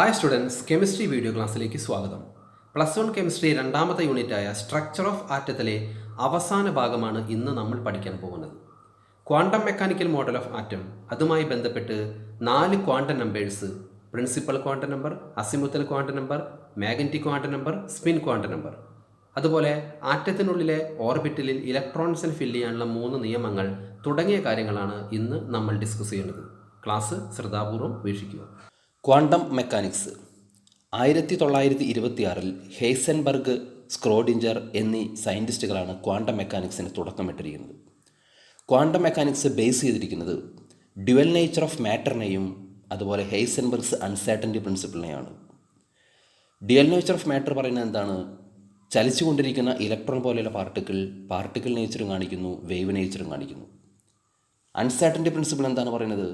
Hi students, chemistry video ക്ലാസ്സിലേക്ക് സ്വാഗതം. Plus 1 chemistry രണ്ടാമത്തെ യൂണിറ്റായ സ്ട്രക്ചർ ഓഫ് ആറ്റത്തിലെ അവസാന ഭാഗമാണ് ഇന്ന് നമ്മൾ പഠിക്കാൻ പോകുന്നത്. Quantum mechanical model of atom, അതുമായി ബന്ധപ്പെട്ട് 4 quantum numbers, principal quantum number, azimuthal quantum number, magnetic quantum number, spin quantum number, അതുപോലെ ആറ്റത്തിനുള്ളിലെ ഓർബിറ്റലിൽ ഇലക്ട്രോൺസിന് ഫില്ല് ചെയ്യാനുള്ള 3 നിയമങ്ങൾ തുടങ്ങിയ കാര്യങ്ങളാണ് ഇന്ന് നമ്മൾ ഡിസ്കസ് ചെയ്യുന്നത്. ക്ലാസ് ശ്രദ്ധാപൂർവം വീക്ഷിക്കുക. ക്വാണ്ടം മെക്കാനിക്സ് 1926 ഹെയ്സൻബർഗ്, സ്ക്രോഡിഞ്ചർ എന്നീ സയൻറ്റിസ്റ്റുകളാണ് ക്വാണ്ടം മെക്കാനിക്സിന് തുടക്കമിട്ടിരിക്കുന്നത്. ക്വാണ്ടം മെക്കാനിക്സ് ബേസ് ചെയ്തിരിക്കുന്നത് ഡ്യുവൽ നേച്ചർ ഓഫ് മാറ്ററിനെയും അതുപോലെ ഹെയ്സൻബർഗ്സ് അൺസർട്ടനിറ്റി പ്രിൻസിപ്പിളിനെയാണ്. ഡ്യുവൽ നേച്ചർ ഓഫ് മാറ്റർ പറയുന്നത് എന്താണ്? ചലിച്ചുകൊണ്ടിരിക്കുന്ന ഇലക്ട്രോൺ പോലെയുള്ള പാർട്ടിക്കിൾ നേച്ചറും കാണിക്കുന്നു, വേവ് നേച്ചറും കാണിക്കുന്നു. അൺസർട്ടനിറ്റി പ്രിൻസിപ്പിൾ എന്താണ് പറയുന്നത്?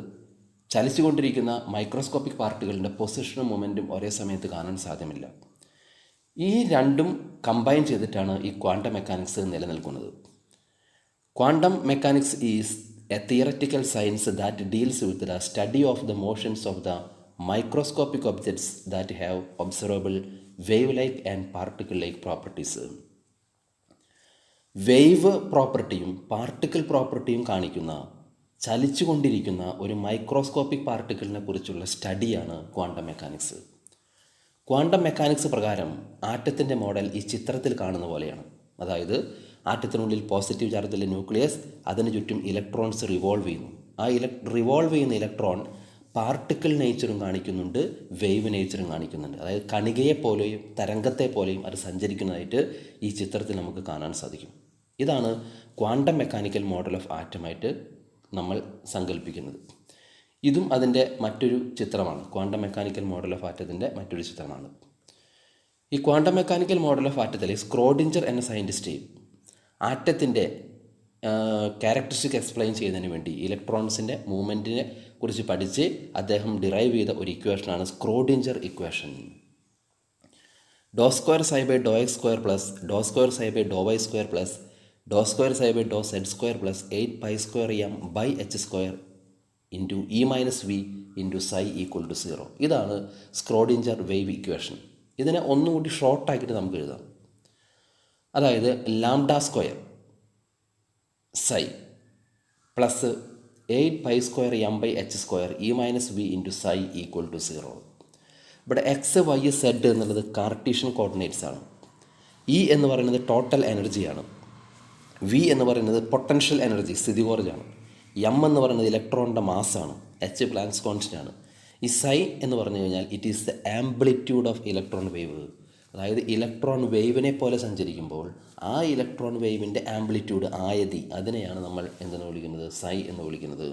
ചലിച്ചുകൊണ്ടിരിക്കുന്ന മൈക്രോസ്കോപ്പിക് പാർട്ടിക്കിളിൻ്റെ പൊസിഷനും മൊമെൻറ്റും ഒരേ സമയത്ത് കാണാൻ സാധ്യമല്ല. ഈ രണ്ടും കമ്പൈൻ ചെയ്തിട്ടാണ് ഈ ക്വാണ്ടം മെക്കാനിക്സ് നിലനിൽക്കുന്നത്. Quantum mechanics is a theoretical science that deals with the study of the motions of the microscopic objects that have observable wave like and particle like properties. Wave പ്രോപ്പർട്ടിയും particle പ്രോപ്പർട്ടിയും കാണിക്കുന്ന ചലിച്ചുകൊണ്ടിരിക്കുന്ന ഒരു microscopic പാർട്ടിക്കിളിനെ കുറിച്ചുള്ള സ്റ്റഡിയാണ് quantum mechanics. Quantum mechanics പ്രകാരം ആറ്റത്തിൻ്റെ മോഡൽ ഈ ചിത്രത്തിൽ കാണുന്ന പോലെയാണ്. അതായത് ആറ്റത്തിനുള്ളിൽ പോസിറ്റീവ് ചാർജുള്ള ന്യൂക്ലിയസ്, അതിന് ചുറ്റും ഇലക്ട്രോൺസ് റിവോൾവ് ചെയ്യുന്നു. ആ റിവോൾവ് ചെയ്യുന്ന ഇലക്ട്രോൺ പാർട്ടിക്കിൾ നേച്ചറും കാണിക്കുന്നുണ്ട്, വേവ് നേച്ചറും കാണിക്കുന്നുണ്ട്. അതായത് കണികയെപ്പോലെയും തരംഗത്തെപ്പോലെയും അത് സഞ്ചരിക്കുന്നതായിട്ട് ഈ ചിത്രത്തിൽ നമുക്ക് കാണാൻ സാധിക്കും. ഇതാണ് ക്വാണ്ടം മെക്കാനിക്കൽ മോഡൽ ഓഫ് ആറ്റമായിട്ട് നമ്മൾ സങ്കല്പിക്കുന്നത്. ഇതും അതിൻ്റെ മറ്റൊരു ചിത്രമാണ്. ക്വാണ്ടം മെക്കാനിക്കൽ മോഡൽ ഓഫ് ആറ്റത്തിൻ്റെ മറ്റൊരു ചിത്രമാണ്. ഈ ക്വാണ്ടം മെക്കാനിക്കൽ മോഡൽ ഓഫ് ആറ്റത്തിലെ സ്ക്രോഡിഞ്ചർ എന്ന സയൻറ്റിസ്റ്റ് ആറ്റത്തിൻ്റെ ക്യാരക്ടറിസ്റ്റിക് എക്സ്പ്ലെയിൻ ചെയ്യുന്നതിന് വേണ്ടി ഇലക്ട്രോൺസിൻ്റെ മൂവ്മെൻറ്റിനെ കുറിച്ച് പഠിച്ച് അദ്ദേഹം ഡിറൈവ് ചെയ്ത ഒരു ഇക്വേഷനാണ് Schrodinger equation. Doe square psi by doe X square plus doe square psi by doe Y square plus doe square psi by doe Z square plus 8 pi square M by H square into E minus V into psi equal to 0. ഇതാണ് സ്ക്രോഡിഞ്ചർ wave equation. ഇതിനെ ഒന്നുകൂടി ഷോർട്ടാക്കിയിട്ട് നമുക്ക് എഴുതാം. അതായത് lambda square psi plus 8 pi square M by H square E minus V into psi equal to 0. ഇവിടെ x y z എന്നുള്ളത് Cartesian coordinates ആണ്. E എന്ന് പറയുന്നത് ടോട്ടൽ എനർജിയാണ്. വി എന്ന് പറയുന്നത് പൊട്ടൻഷ്യൽ എനർജി, സ്ഥിതികോർജ്ജമാണ്. എം എന്ന് പറയുന്നത് ഇലക്ട്രോണിൻ്റെ മാസ്സാണ്. എച്ച് പ്ലാങ്ക്സ് കോൺസ്റ്റൻ്റ് ആണ്. ഈ സൈ എന്ന് പറഞ്ഞു കഴിഞ്ഞാൽ it is the amplitude of electron wave. അതായത് ഇലക്ട്രോൺ വേവിനെ പോലെ സഞ്ചരിക്കുമ്പോൾ ആ ഇലക്ട്രോൺ വേവിൻ്റെ ആംപ്ലിറ്റ്യൂഡ്, ആയതി, അതിനെയാണ് നമ്മൾ എന്തെന്ന് വിളിക്കുന്നത്? സൈ എന്ന് വിളിക്കുന്നത്.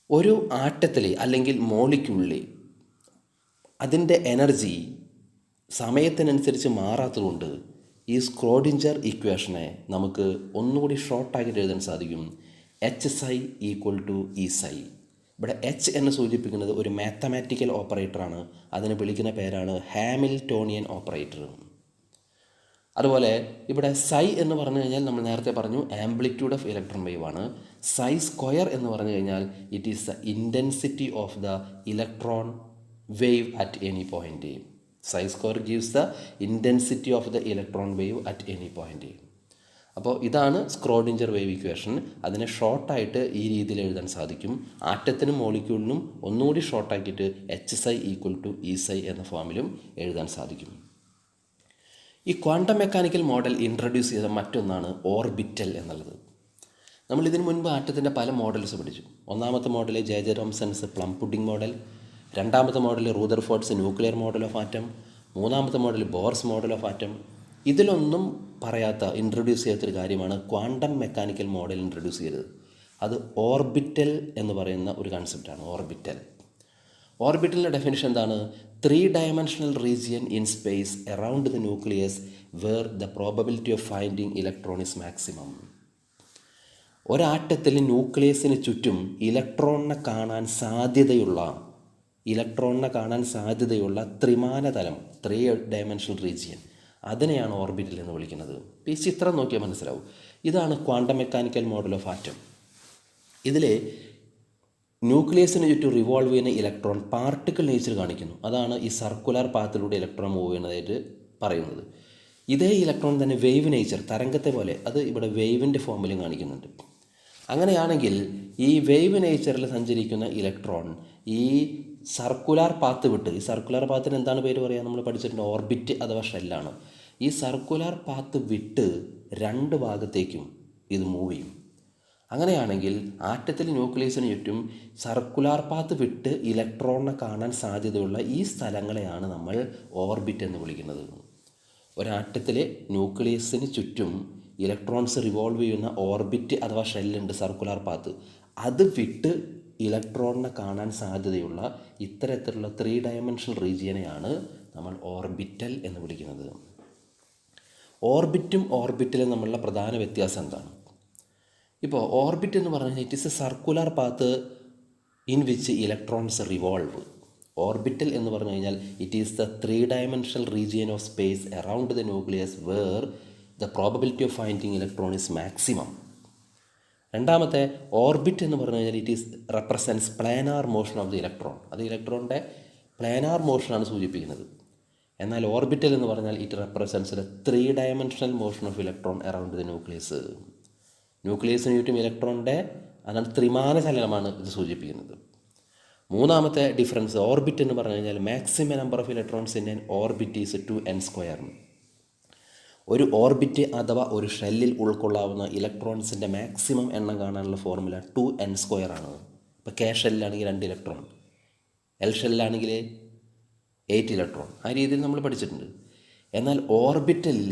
ഒരു ആറ്റത്തിൽ അല്ലെങ്കിൽ മോളിക്യൂളിൽ അതിൻ്റെ എനർജി സമയത്തിനനുസരിച്ച് മാറാത്തതുകൊണ്ട് ഈ സ്ക്രോഡിഞ്ചർ ഇക്വേഷനെ നമുക്ക് ഒന്നുകൂടി ഷോർട്ടാക്കിയിട്ട് എഴുതാൻ സാധിക്കും. H psi equal to E psi. ഇവിടെ എച്ച് എന്ന് സൂചിപ്പിക്കുന്നത് ഒരു മാത്തമാറ്റിക്കൽ ഓപ്പറേറ്ററാണ്. അതിനെ വിളിക്കുന്ന പേരാണ് ഹാമിൽട്ടോണിയൻ ഓപ്പറേറ്റർ. അതുപോലെ ഇവിടെ സൈ എന്ന് പറഞ്ഞു കഴിഞ്ഞാൽ നമ്മൾ നേരത്തെ പറഞ്ഞു ആംപ്ലിറ്റ്യൂഡ് ഓഫ് ഇലക്ട്രോൺ വേവ് ആണ്. സൈ സ്ക്വയർ എന്ന് പറഞ്ഞു കഴിഞ്ഞാൽ it is the intensity of the electron wave at any point. Psi square gives the intensity of the electron wave at any point. അപ്പോൾ ഇതാണ് സ്ക്രോഡിഞ്ചർ വേവ് ഇക്വേഷൻ. അതിനെ ഷോർട്ടായിട്ട് ഈ രീതിയിൽ എഴുതാൻ സാധിക്കും. ആറ്റത്തിനും മോളിക്യൂളിനും ഒന്നുകൂടി ഷോർട്ടാക്കിയിട്ട് H psi equal to E psi എന്ന ഫോമിലും എഴുതാൻ സാധിക്കും. ഈ ക്വാണ്ടം മെക്കാനിക്കൽ മോഡൽ ഇൻട്രൊഡ്യൂസ് ചെയ്ത മറ്റൊന്നാണ് ഓർബിറ്റൽ എന്നുള്ളത്. നമ്മൾ ഇതിനു മുൻപ് ആറ്റത്തിൻ്റെ പല മോഡൽസ് പഠിച്ചു. ഒന്നാമത്തെ model J Thomson's plum pudding model, രണ്ടാമത്തെ model Rutherford's nuclear model of atom, മൂന്നാമത്തെ model Bohr's model of atom. ഇതിലൊന്നും പറയാത്ത, ഇൻട്രൊഡ്യൂസ് ചെയ്യാത്തൊരു കാര്യമാണ് ക്വാണ്ടം മെക്കാനിക്കൽ മോഡൽ ഇൻട്രൊഡ്യൂസ് ചെയ്തത്. അത് ഓർബിറ്റൽ എന്ന് പറയുന്ന ഒരു കൺസെപ്റ്റാണ്. ഓർബിറ്റലിൻ്റെ ഡെഫിനിഷൻ എന്താണ്? 3 dimensional region in space around the nucleus where the probability of finding electron is maximum. ഒരാറ്റത്തിൽ ന്യൂക്ലിയസിന് ചുറ്റും ഇലക്ട്രോണിനെ കാണാൻ സാധ്യതയുള്ള ത്രിമാന തലം, 3 ഡയമെൻഷണൽ റീജിയൻ, അതിനെയാണ് ഓർബിറ്റൽ എന്ന് വിളിക്കുന്നത്. ഈ ചിത്രം നോക്കിയാൽ മനസ്സിലാവും. ഇതാണ് quantum mechanical model of atom. ഇതിൽ ന്യൂക്ലിയസിന് ചുറ്റും റിവോൾവ് ചെയ്യുന്ന ഇലക്ട്രോൺ പാർട്ടിക്കിൾ നേച്ചർ കാണിക്കുന്നു. അതാണ് ഈ സർക്കുലർ പാത്തിലൂടെ ഇലക്ട്രോൺ മൂവ് ചെയ്യുന്നതായിട്ട് പറയുന്നത്. ഇതേ ഇലക്ട്രോൺ തന്നെ വേവ് നേച്ചർ, തരംഗത്തെ പോലെ, അത് ഇവിടെ വേവിൻ്റെ ഫോമിലും കാണിക്കുന്നുണ്ട്. അങ്ങനെയാണെങ്കിൽ ഈ വേവ് നേച്ചറിൽ സഞ്ചരിക്കുന്ന ഇലക്ട്രോൺ ഈ സർക്കുലർ പാത്ത് വിട്ട്, ഈ സർക്കുലർ പാത്തിന് എന്താണ് പേര് പറയുക, നമ്മൾ പഠിച്ചിട്ടുണ്ട്, ഓർബിറ്റ് അഥവാ ഷെല്ലാണ്. ഈ സർക്കുലർ പാത്ത് വിട്ട് രണ്ട് ഭാഗത്തേക്കും ഇത് മൂവ് ചെയ്യും. അങ്ങനെയാണെങ്കിൽ ആറ്റത്തിൽ ന്യൂക്ലിയസിന് ചുറ്റും സർക്കുലർ പാത്ത് വിട്ട് ഇലക്ട്രോണിനെ കാണാൻ സാധ്യതയുള്ള ഈ സ്ഥലങ്ങളെയാണ് നമ്മൾ ഓർബിറ്റ് എന്ന് വിളിക്കുന്നത്. ഒരാറ്റത്തിലെ ന്യൂക്ലിയസിന് ചുറ്റും ഇലക്ട്രോൺസ് റിവോൾവ് ചെയ്യുന്ന ഓർബിറ്റ് അഥവാ ഷെല്ലുണ്ട്, സർക്കുലർ പാത്ത്. അത് വിട്ട് ഇലക്ട്രോണിനെ കാണാൻ സാധ്യതയുള്ള ഇത്തരത്തിലുള്ള 3 ഡയമെൻഷണൽ റീജിയനെയാണ് നമ്മൾ ഓർബിറ്റൽ എന്ന് വിളിക്കുന്നത്. ഓർബിറ്റും ഓർബിറ്റലും തമ്മിലുള്ള പ്രധാന വ്യത്യാസം എന്താണ്? ഇപ്പോൾ ഓർബിറ്റ് എന്ന് പറഞ്ഞാൽ it is a circular path in which electrons revolve. Orbital എന്ന് പറഞ്ഞു കഴിഞ്ഞാൽ it is the 3 dimensional region of space around the nucleus where the probability of finding electron is maximum. രണ്ടാമത്തെ ഓർബിറ്റ് എന്ന് പറഞ്ഞു കഴിഞ്ഞാൽ it is represents planar motion of the electron. അത് ഇലക്ട്രോണിൻ്റെ planar മോഷനാണ് സൂചിപ്പിക്കുന്നത്. എന്നാൽ ഓർബിറ്റൽ എന്ന് പറഞ്ഞാൽ it represents the 3 dimensional motion of electron around the nucleus. ന്യൂക്ലിയസിന് ചുറ്റും ഇലക്ട്രോണിൻ്റെ അതാണ് ത്രിമാന ചലനമാണ് ഇത് സൂചിപ്പിക്കുന്നത്. മൂന്നാമത്തെ ഡിഫറൻസ്, ഓർബിറ്റ് എന്ന് പറഞ്ഞു കഴിഞ്ഞാൽ maximum number of electrons in an orbit is 2n². ഒരു ഓർബിറ്റ് അഥവാ ഒരു ഷെല്ലിൽ ഉൾക്കൊള്ളാവുന്ന ഇലക്ട്രോൺസിൻ്റെ മാക്സിമം എണ്ണം കാണാനുള്ള ഫോർമുല 2n² ആണ്. ഇപ്പോൾ കെ ഷെല്ലാണെങ്കിൽ 2 ഇലക്ട്രോൺ, എൽ ഷെല്ലാണെങ്കിൽ 8 ഇലക്ട്രോൺ, ആ രീതിയിൽ നമ്മൾ പഠിച്ചിട്ടുണ്ട്. എന്നാൽ ഓർബിറ്റലിൽ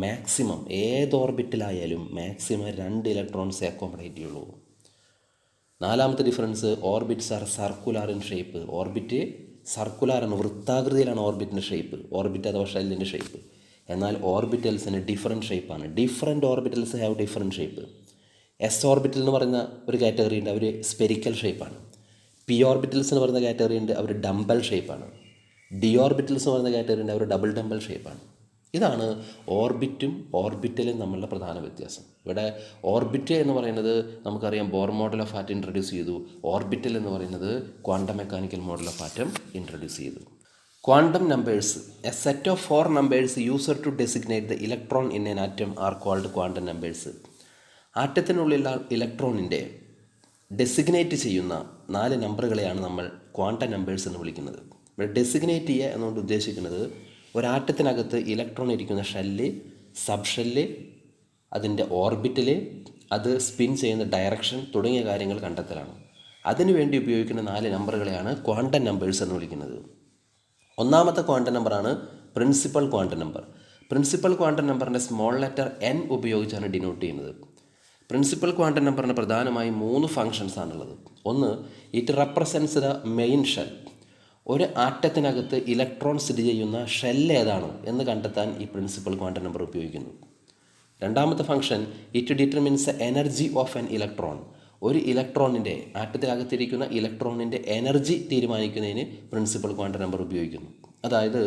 മാക്സിമം ഏത് ഓർബിറ്റലായാലും മാക്സിമം 2 ഇലക്ട്രോൺസ് അക്കോമഡേറ്റ് ചെയ്യുള്ളൂ. നാലാമത്തെ difference, orbits are circular in shape. Orbit സർക്കുലാറാണ്, വൃത്താകൃതിയിലാണ് ഓർബിറ്റിൻ്റെ ഷേപ്പ്, ഓർബിറ്റ് അഥവാ ഷെല്ലിൻ്റെ ഷേപ്പ്. എന്നാൽ ഓർബിറ്റൽസിന് ഡിഫറൻറ്റ് ഷേപ്പാണ്. Different orbitals have different shape. S orbital എന്ന് പറയുന്ന ഒരു കാറ്റഗറി ഉണ്ട്, അവർ സ്പെരിക്കൽ ഷേപ്പാണ്. പി ഓർബിറ്റൽസ് എന്ന് പറയുന്ന കാറ്റഗറി ഉണ്ട്, അവർ ഡംബൽ ഷേപ്പാണ്. ഡി ഓർബിറ്റൽസ് എന്ന് പറയുന്ന കാറ്റഗറി ഉണ്ട്, അവർ ഡബിൾ ഡംബൽ ഷേപ്പാണ്. ഇതാണ് ഓർബിറ്റും ഓർബിറ്റലും തമ്മിലുള്ള പ്രധാന വ്യത്യാസം. ഇവിടെ ഓർബിറ്റ് എന്ന് പറയുന്നത് നമുക്കറിയാം Bohr model of atom introduce ചെയ്തു. ഓർബിറ്റൽ എന്ന് പറയുന്നത് quantum mechanical model of atom introduce ചെയ്തു. Quantum numbers, a set of 4 numbers used to designate the electron in an atom are called quantum numbers. ആറ്റത്തിനുള്ളിലുള്ള ഇലക്ട്രോണിൻ്റെ designate ചെയ്യുന്ന 4 നമ്പറുകളെയാണ് നമ്മൾ quantum numbers എന്ന് വിളിക്കുന്നത്. ഇവിടെ ഡെസിഗ്നേറ്റ് ചെയ്യുക എന്നുകൊണ്ട് ഉദ്ദേശിക്കുന്നത് ഒരാറ്റത്തിനകത്ത് ഇലക്ട്രോൺ ഇരിക്കുന്ന ഷെല്ല്, സബ് ഷെല്ല്, അതിൻ്റെ ഓർബിറ്റിൽ, അത് സ്പിൻ ചെയ്യുന്ന ഡയറക്ഷൻ തുടങ്ങിയ കാര്യങ്ങൾ കണ്ടെത്തലാണ്. അതിനുവേണ്ടി ഉപയോഗിക്കുന്ന 4 നമ്പറുകളെയാണ് ക്വാണ്ടം നമ്പേഴ്സ് എന്ന് വിളിക്കുന്നത്. ഒന്നാമത്തെ ക്വാണ്ടം നമ്പറാണ് principal quantum number. Principal quantum നമ്പറിൻ്റെ സ്മോൾ ലെറ്റർ n ഉപയോഗിച്ചാണ് ഡിനോട്ട് ചെയ്യുന്നത്. പ്രിൻസിപ്പൽ ക്വാണ്ടം നമ്പറിന് പ്രധാനമായും 3 ഫങ്ഷൻസ് ആണുള്ളത്. ഒന്ന്, it represents the main shell. ഒരു ആറ്റത്തിനകത്ത് ഇലക്ട്രോൺ സ്ഥിതി ചെയ്യുന്ന ഷെല്ല് ഏതാണ് എന്ന് കണ്ടെത്താൻ ഈ പ്രിൻസിപ്പൽ ക്വാണ്ടം നമ്പർ ഉപയോഗിക്കുന്നു. രണ്ടാമത്തെ function, it determines the energy of an electron. ഒരു ഇലക്ട്രോണിൻ്റെ, ആറ്റത്തിനകത്തിരിക്കുന്ന ഇലക്ട്രോണിൻ്റെ എനർജി തീരുമാനിക്കുന്നതിന് പ്രിൻസിപ്പൽ ക്വാണ്ടം നമ്പർ ഉപയോഗിക്കുന്നു. അതായത്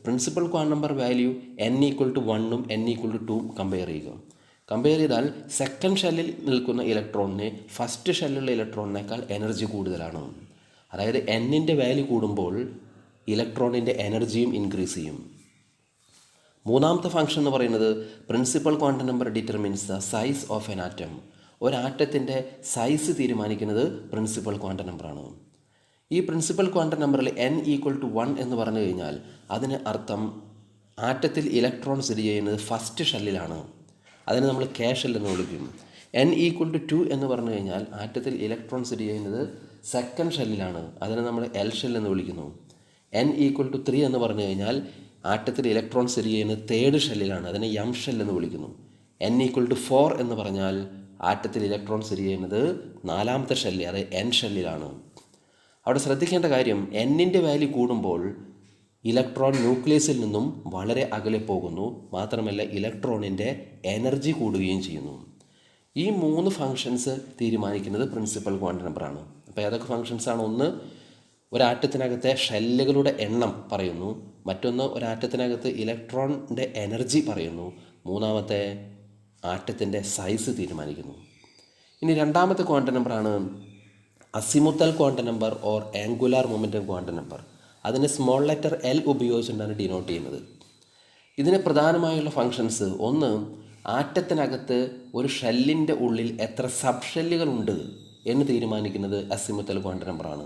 principal quantum number value n = 1 n = 2 compare ചെയ്യുക. കമ്പയർ ചെയ്താൽ സെക്കൻഡ് ഷെല്ലിൽ നിൽക്കുന്ന ഇലക്ട്രോണിന് ഫസ്റ്റ് ഷെല്ലുള്ള ഇലക്ട്രോണിനേക്കാൾ എനർജി കൂടുതലാണ്. അതായത് എന്നിൻ്റെ വാല്യൂ കൂടുമ്പോൾ ഇലക്ട്രോണിൻ്റെ എനർജിയും ഇൻക്രീസ് ചെയ്യും. മൂന്നാമത്തെ ഫംഗ്ഷൻ എന്ന് പറയുന്നത് principal quantum number determines the size of an atom. ഒരാറ്റത്തിൻ്റെ സൈസ് തീരുമാനിക്കുന്നത് പ്രിൻസിപ്പൽ ക്വാണ്ടം നമ്പറാണ്. ഈ പ്രിൻസിപ്പൽ ക്വാണ്ടം നമ്പറിൽ n = 1 എന്ന് പറഞ്ഞു കഴിഞ്ഞാൽ അതിന് അർത്ഥം ആറ്റത്തിൽ ഇലക്ട്രോൺ സ്ഥിതി ചെയ്യുന്നത് ഫസ്റ്റ് ഷെല്ലിലാണ്. അതിനെ നമ്മൾ കെ ഷെൽ എന്ന് വിളിക്കും. n = 2 എന്ന് പറഞ്ഞു കഴിഞ്ഞാൽ ആറ്റത്തിൽ ഇലക്ട്രോൺ സ്ഥിതി ചെയ്യുന്നത് സെക്കൻഡ് ഷെല്ലിലാണ്. അതിനെ നമ്മൾ എൽ ഷെൽ എന്ന് വിളിക്കുന്നു. n = 3 എന്ന് പറഞ്ഞു കഴിഞ്ഞാൽ ആറ്റത്തിൽ ഇലക്ട്രോൺ സ്ഥിതി ചെയ്യുന്നത് തേർഡ് ഷെല്ലിലാണ്. അതിനെ എം ഷെൽ എന്ന് വിളിക്കുന്നു. n = 4 എന്ന് പറഞ്ഞാൽ ആറ്റത്തിൽ ഇലക്ട്രോൺ സ്ഥിതി ചെയ്യുന്നത് നാലാമത്തെ ഷെല്ല്, അത് എൻ ഷെല്ലിലാണ്. അവിടെ ശ്രദ്ധിക്കേണ്ട കാര്യം, എന്നിൻ്റെ വാല്യൂ കൂടുമ്പോൾ ഇലക്ട്രോൺ ന്യൂക്ലിയസിൽ നിന്നും വളരെ അകലെ പോകുന്നു. മാത്രമല്ല ഇലക്ട്രോണിൻ്റെ എനർജി കൂടുകയും ചെയ്യുന്നു. ഈ 3 ഫങ്ഷൻസ് തീരുമാനിക്കുന്നത് പ്രിൻസിപ്പൽ ക്വാണ്ടം നമ്പറാണ്. അപ്പോൾ ഏതൊക്കെ ഫങ്ഷൻസാണ്? ഒന്ന്, ഒരാറ്റത്തിനകത്തെ ഷെല്ലുകളുടെ എണ്ണം പറയുന്നു. മറ്റൊന്ന്, ഒരാറ്റത്തിനകത്ത് ഇലക്ട്രോണിൻ്റെ എനർജി പറയുന്നു. മൂന്നാമത്തെ, ആറ്റത്തിൻ്റെ സൈസ് തീരുമാനിക്കുന്നു. ഇനി രണ്ടാമത്തെ ക്വാണ്ടം നമ്പറാണ് azimuthal quantum number or angular momentum quantum number. അതിനെ സ്മോൾ ലെറ്റർ എൽ ഉപയോഗിച്ചുകൊണ്ടാണ് ഡിനോട്ട് ചെയ്യുന്നത്. ഇതിന് പ്രധാനമായുള്ള ഫങ്ഷൻസ്, ഒന്ന്, ആറ്റത്തിനകത്ത് ഒരു ഷെല്ലിൻ്റെ ഉള്ളിൽ എത്ര സബ് ഷെല്ലുകളുണ്ട് എന്ന് തീരുമാനിക്കുന്നത് അസിമുത്തൽ ക്വാണ്ടം നമ്പറാണ്.